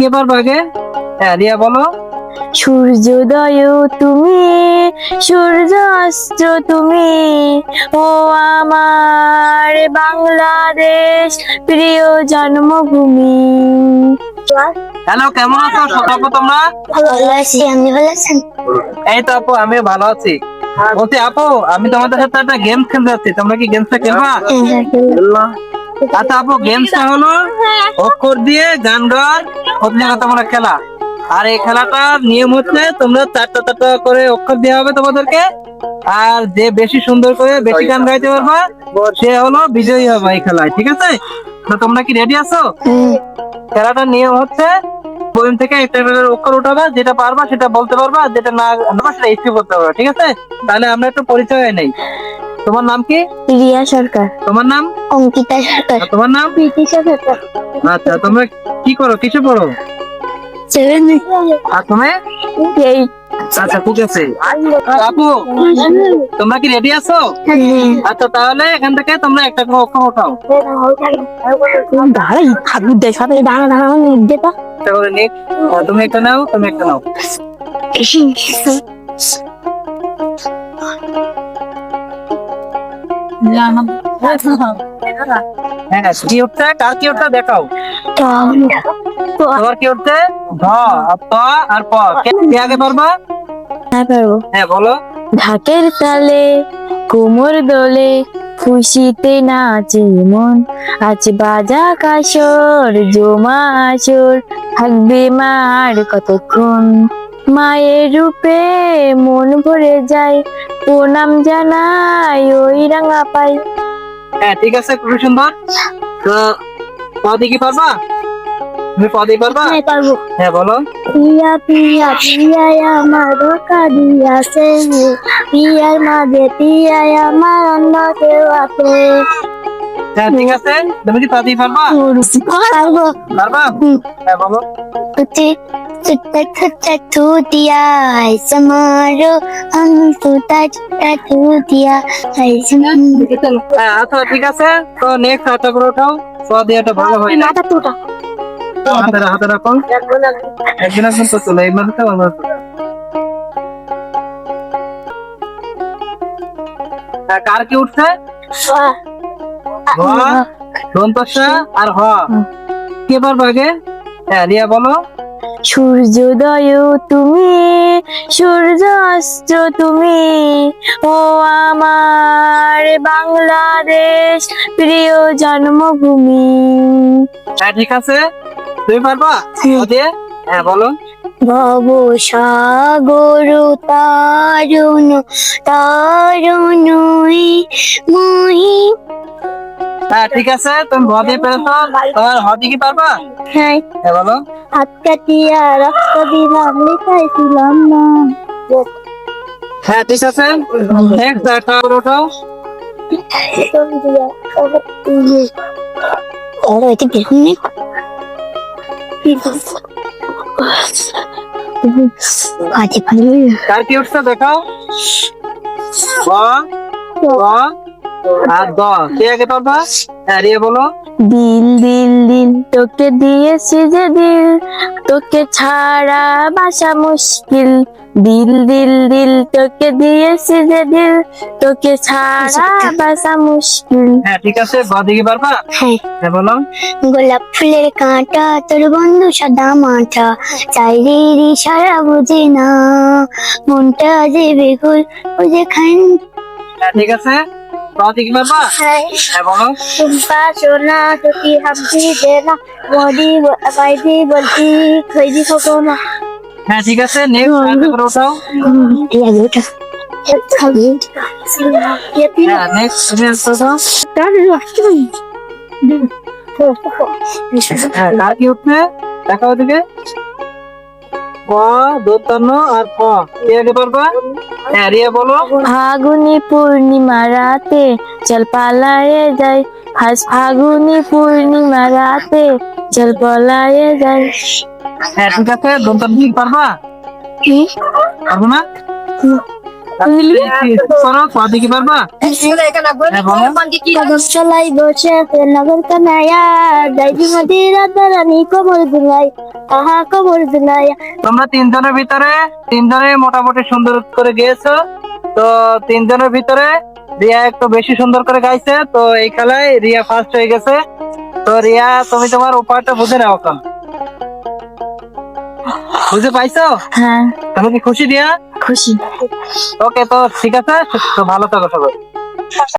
কে পারবে আগে? হ্যাঁ রিয়া বলো। সূর্যোদয় তুমি, সূর্য অস্ত তুমি, ও আমার বাংলাদেশ প্রিয় জন্মভূমি। হ্যালো, কেমন আছো আপু তোমরা? ভালো আছি, আপনি ভালো আছেন? এই তো আপু, আমি ভালো আছি। বলছি আপু, আমি তোমাদের সাথে একটা গেম খেলতে যাচ্ছি, তোমরা কি গেমসটা খেলবা? আচ্ছা আপু, গেমসটা হলো অক্ষর দিয়ে গান গাওয়ার প্রতিযোগিতামূলক খেলা। আর এই খেলাটার নিয়ম হচ্ছে তোমরা চারটা চারটা করে অক্ষর দেওয়া হবে তোমাদেরকে, আর যে বেশি সুন্দর করে বেশি গান গাইতে পারবা সে হলো বিজয়ী হবে এই খেলায়। ঠিক আছে, তো তোমরা কি রেডি আছো? খেলাটার নিয়ম হচ্ছে পোয়েম থেকে একটা করে অক্ষর উঠাবা, যেটা পারবা সেটা বলতে পারবা, আর যেটা না পারবা সেটা স্কিপ করতে পারবা। ঠিক আছে, তাহলে আমরা একটু পরিচয় নেই। তোমার নাম কি? রিয়া সরকার। তোমার নাম? অঙ্কিতা সরকার। আর তোমার নাম? প্রীতিশা সরকার। আচ্ছা, তোমরা কি করো, কিসে পড়ো? 7 আর তুমি? 8। আচ্ছা ঠিক আছে। আপু, তোমরা কি রেডি আছো? আচ্ছা, তাহলে এখান থেকে তোমরা একটা করে অক্ষর উঠাও। দাঁড়াই ঠাকুর দেয় সাথে দাঁড়া দাঁড়া যেটা একটা করে নিক। তুমি একটা নাও, তুমি একটা নাও। হ্যাঁ, কি উঠছে, কার কি উঠছে দেখাও। তোমার কি উঠছে? ধ আর ত আর প। কে আগে পারবা? হ্যাঁ পারবো। হ্যাঁ বলো। ঢাকের তালে কোমর দোলে খুশিতে নাচে মন, আজ বাজা কাসর জমা আসর থাকবে মার কতক্ষণ, মায়ের রূপে মন ভরে যায় প্রণাম জানাই ওই রাঙা পাই। হ্যাঁ ঠিক আছে, খুবই সুন্দর। তো পদে কি পারবা? তুমি পদে পারবা? হ্যাঁ পারবো। হ্যাঁ বলো। পিয়া পিয়া পিয়ায় আমার ধোকা দিয়াছে, পিয়ার মাঝে পিয়ায় আমার অন্য কেউ আছে। হ্যাঁ ঠিক আছে, তুমি কি পদে পারবা? পারবো। পারবা? হ্যাঁ বলো। तू दिया है समारो हम तो तू दिया है হ্যাঁ আচ্ছা ঠিক আছে, তো নেক্সট হাতটা করে উঠাও। পদে এটা ভালো হয় না। হাতে রাখো। একদিন একদিন তো চলে এই মাসে আমার মাসে। কার কি উঠছে? হ, দন্তস্যা আর হ। কে পারবে আগে? হ্যাঁ রিয়া বলো। সূর্যোদয় তুমি, সূর্য অস্ত তুমি, ও আমার বাংলাদেশ প্রিয় জন্মভূমি। হ্যাঁ ঠিক আছে, তুমি পারবা? পদে হ্যাঁ বলো। ভব সাগর তারুণ তারুণ মহি। হ্যাঁ ঠিক আছে, তুমি ভদে পেরেছো। তোমার হদি কি পারবা? হ্যাঁ, হ্যাঁ বলো। হাত কাটিয়া রক্ত দিলাম লিখাইছিলাম না। হ্যাঁ ঠিক আছে, নেক্সট একটা করে উঠাও। কার কি উঠছে দেখাও। ক, ক আর দ। কে আগে পারবা? হ্যাঁ রিয়া বলো। দিল দিল দিল তোকে দিয়েছি যে দিল, তোকে ছাড়া বাসা মুশকিল। দিল দিল দিল তোকে দিয়েছি যে দিল, তোকে ছাড়া বাসা মুশকিল। হ্যাঁ ঠিক আছে, ভদে কি পারবা? হ্যাঁ, হ্যাঁ বলো। গোলাপ ফুলের কাঁটা তোর বন্ধু সাদা মাথা, চাইলের ইশারা বুঝে না, মনটা যে বেগুল বুঝে খাই। হ্যাঁ ঠিক আছে, ভদে কি পারবা? হ্যাঁ বলো। सुनता सोना क्योंकि हम भी देना मोदी वाइदी बोलती खरीदी खो ना। হ্যাঁ ঠিক আছে, নেক্সট একটা করে উঠাও। ये बेटा ये तीन হ্যাঁ নেক্সট তুমি একটা উঠাও। হ্যাঁ কার কি উঠছে দেখাও দিকে। ক, দোতান্ন আর ক। কে আগে পারবা? হ্যাঁ রিয়া বলো। ফাগুনি পূর্ণিমা রাতে চল পালায়ে যাই, আজ ফাগুনি পূর্ণিমা রাতে চল পালায়ে যাই। হ্যাঁ ঠিক আছে, দোতান্ন কি পারবা? পারবো না? করো পাদি কি পারবা? হ্যাঁ, বলো। কাগজ চলাই বসে আছে নগর কানায়া যাইবি মদিরা দারানি কবর দুলাই আহা কবর দুলাই। তোমরা তিনজনের ভিতরে তিনজনে মোটামুটি সুন্দর করে গেয়েছো। তো তিনজনের ভিতরে রিয়া একটু বেশি সুন্দর করে গাইছে, তো এই খেলায় রিয়া ফার্স্ট হয়ে গেছে। তো রিয়া তুমি তোমার উপায়টা বুঝে নাও এখন। বুঝে পাইছো? হ্যাঁ তুমি কি খুশি রিয়া? খুশি। ওকে, তো ঠিক আছে, তো ভালো থাকো সবাই।